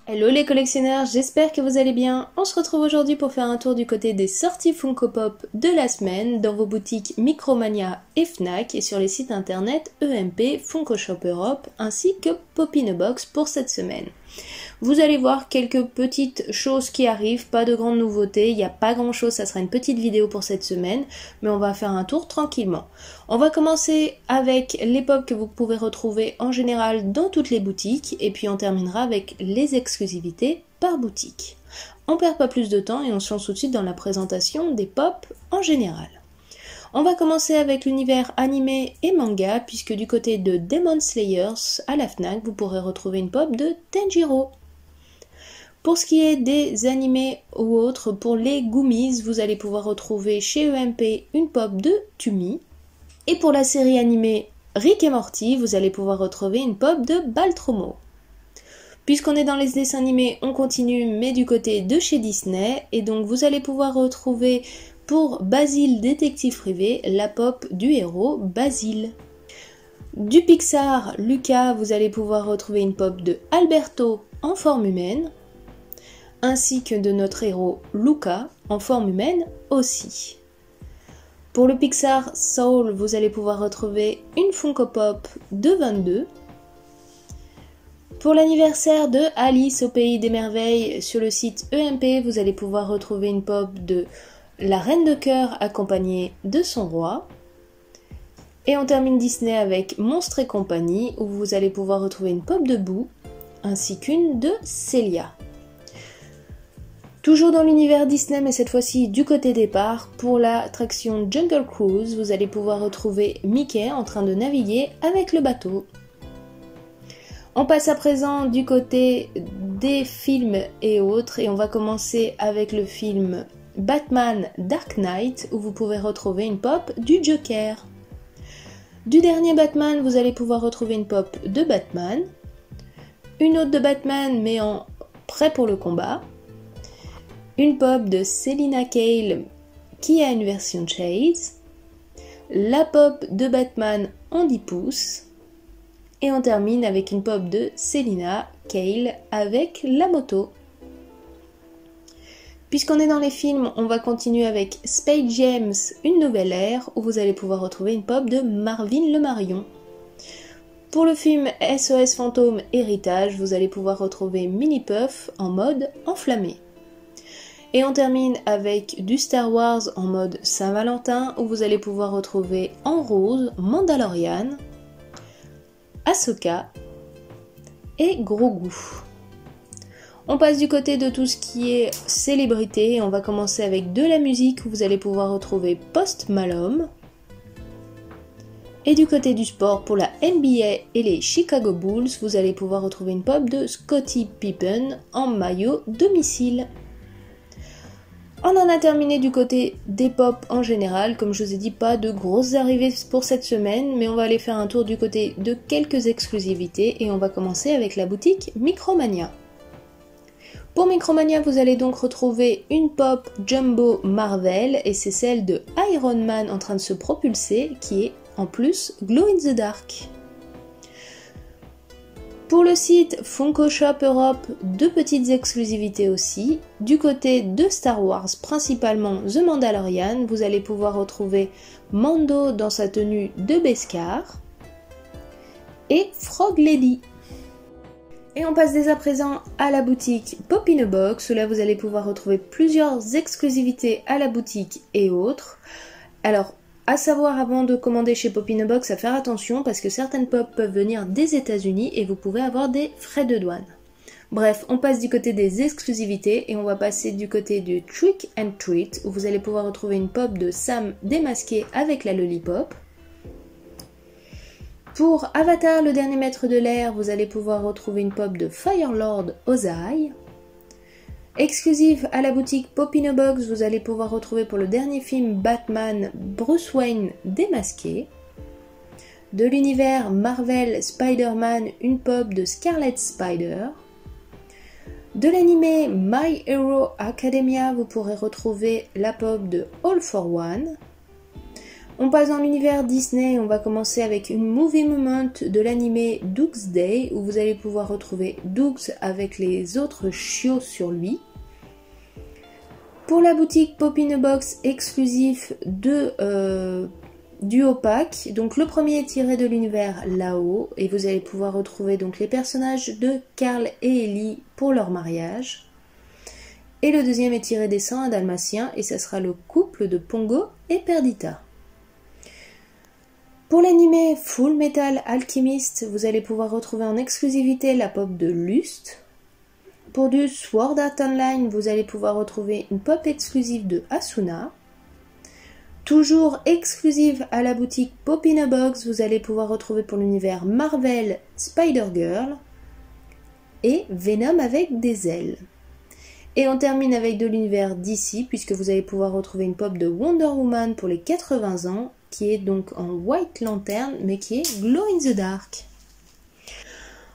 Hello les collectionneurs, j'espère que vous allez bien. On se retrouve aujourd'hui pour faire un tour du côté des sorties Funko Pop de la semaine dans vos boutiques Micromania et Fnac et sur les sites internet EMP, Funko Shop Europe ainsi que Pop in a Box pour cette semaine. Vous allez voir quelques petites choses qui arrivent, pas de grandes nouveautés, il n'y a pas grand chose, ça sera une petite vidéo pour cette semaine, mais on va faire un tour tranquillement. On va commencer avec les pop que vous pouvez retrouver en général dans toutes les boutiques, et puis on terminera avec les exclusivités par boutique. On perd pas plus de temps et on se lance tout de suite dans la présentation des pop en général. On va commencer avec l'univers animé et manga, puisque du côté de Demon Slayers, à la Fnac, vous pourrez retrouver une pop de Tenjiro. Pour ce qui est des animés ou autres, pour les Gummies, vous allez pouvoir retrouver chez EMP une pop de Tumi. Et pour la série animée Rick et Morty, vous allez pouvoir retrouver une pop de Baltromo. Puisqu'on est dans les dessins animés, on continue, mais du côté de chez Disney. Et donc vous allez pouvoir retrouver pour Basil détective privé la pop du héros Basil. Du Pixar Lucas, vous allez pouvoir retrouver une pop de Alberto en forme humaine, ainsi que de notre héros Luca en forme humaine aussi. Pour le Pixar Soul, vous allez pouvoir retrouver une Funko Pop de 22. Pour l'anniversaire de Alice au Pays des Merveilles, sur le site EMP, vous allez pouvoir retrouver une pop de la Reine de Cœur accompagnée de son roi. Et on termine Disney avec Monstres et compagnie, où vous allez pouvoir retrouver une pop de Boo, ainsi qu'une de Célia. Toujours dans l'univers Disney, mais cette fois-ci du côté départ, pour l'attraction Jungle Cruise, vous allez pouvoir retrouver Mickey en train de naviguer avec le bateau. On passe à présent du côté des films et autres, et on va commencer avec le film Batman Dark Knight, où vous pouvez retrouver une pop du Joker. Du dernier Batman, vous allez pouvoir retrouver une pop de Batman, une autre de Batman mais en prêt pour le combat, une pop de Selina Kyle qui a une version Chase, la pop de Batman en 10 pouces, et on termine avec une pop de Selina Kyle avec la moto. Puisqu'on est dans les films, on va continuer avec Space Jam, une nouvelle ère, où vous allez pouvoir retrouver une pop de Marvin le Marion. Pour le film SOS Fantôme Héritage, vous allez pouvoir retrouver Minnie Puff en mode enflammé. Et on termine avec du Star Wars en mode Saint-Valentin, où vous allez pouvoir retrouver en rose Mandalorian, Ahsoka et Grogu. On passe du côté de tout ce qui est célébrité et on va commencer avec de la musique, où vous allez pouvoir retrouver Post Malone. Et du côté du sport, pour la NBA et les Chicago Bulls, vous allez pouvoir retrouver une pop de Scottie Pippen en maillot domicile. On en a terminé du côté des pop en général, comme je vous ai dit, pas de grosses arrivées pour cette semaine, mais on va aller faire un tour du côté de quelques exclusivités et on va commencer avec la boutique Micromania. Pour Micromania, vous allez donc retrouver une pop Jumbo Marvel et c'est celle de Iron Man en train de se propulser qui est en plus Glow in the Dark. Pour le site Funko Shop Europe, deux petites exclusivités aussi. Du côté de Star Wars, principalement The Mandalorian, vous allez pouvoir retrouver Mando dans sa tenue de Beskar et Frog Lady. Et on passe dès à présent à la boutique Pop in a Box, où là vous allez pouvoir retrouver plusieurs exclusivités à la boutique et autres. Alors, à savoir avant de commander chez Pop in a Box, à faire attention parce que certaines pop peuvent venir des États-Unis et vous pouvez avoir des frais de douane. Bref, on passe du côté des exclusivités et on va passer du côté du Trick and Treat, où vous allez pouvoir retrouver une pop de Sam démasqué avec la Lollipop. Pour Avatar, le dernier maître de l'air, vous allez pouvoir retrouver une pop de Firelord Ozai. Exclusive à la boutique Pop in a Box, vous allez pouvoir retrouver pour le dernier film Batman, Bruce Wayne démasqué. De l'univers Marvel Spider-Man, une pop de Scarlet Spider. De l'animé My Hero Academia, vous pourrez retrouver la pop de All for One. On passe dans l'univers Disney, on va commencer avec une movie moment de l'animé Doug's Day, où vous allez pouvoir retrouver Doug's avec les autres chiots sur lui. Pour la boutique Pop in a Box exclusif de duo pack, donc le premier est tiré de l'univers Lao, et vous allez pouvoir retrouver donc les personnages de Carl et Ellie pour leur mariage. Et le deuxième est tiré des 101 Dalmatiens, et ça sera le couple de Pongo et Perdita. Pour l'animé Full Metal Alchemist, vous allez pouvoir retrouver en exclusivité la pop de Lust. Pour du Sword Art Online, vous allez pouvoir retrouver une pop exclusive de Asuna. Toujours exclusive à la boutique Pop in a Box, vous allez pouvoir retrouver pour l'univers Marvel Spider-Girl et Venom avec des ailes. Et on termine avec de l'univers DC, puisque vous allez pouvoir retrouver une pop de Wonder Woman pour les 80 ans, qui est donc en White Lantern, mais qui est Glow in the Dark.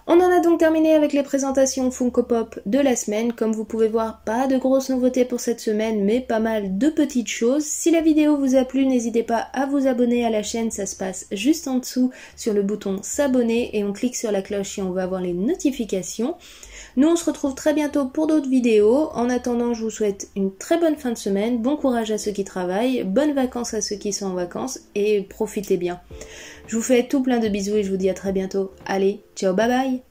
On en a donc terminé avec les présentations Funko Pop de la semaine. Comme vous pouvez voir, pas de grosses nouveautés pour cette semaine, mais pas mal de petites choses. Si la vidéo vous a plu, n'hésitez pas à vous abonner à la chaîne, ça se passe juste en dessous sur le bouton s'abonner et on clique sur la cloche et on va avoir les notifications. Nous on se retrouve très bientôt pour d'autres vidéos. En attendant, je vous souhaite une très bonne fin de semaine, bon courage à ceux qui travaillent, bonnes vacances à ceux qui sont en vacances et profitez bien. Je vous fais tout plein de bisous et je vous dis à très bientôt. Allez, ciao, bye bye!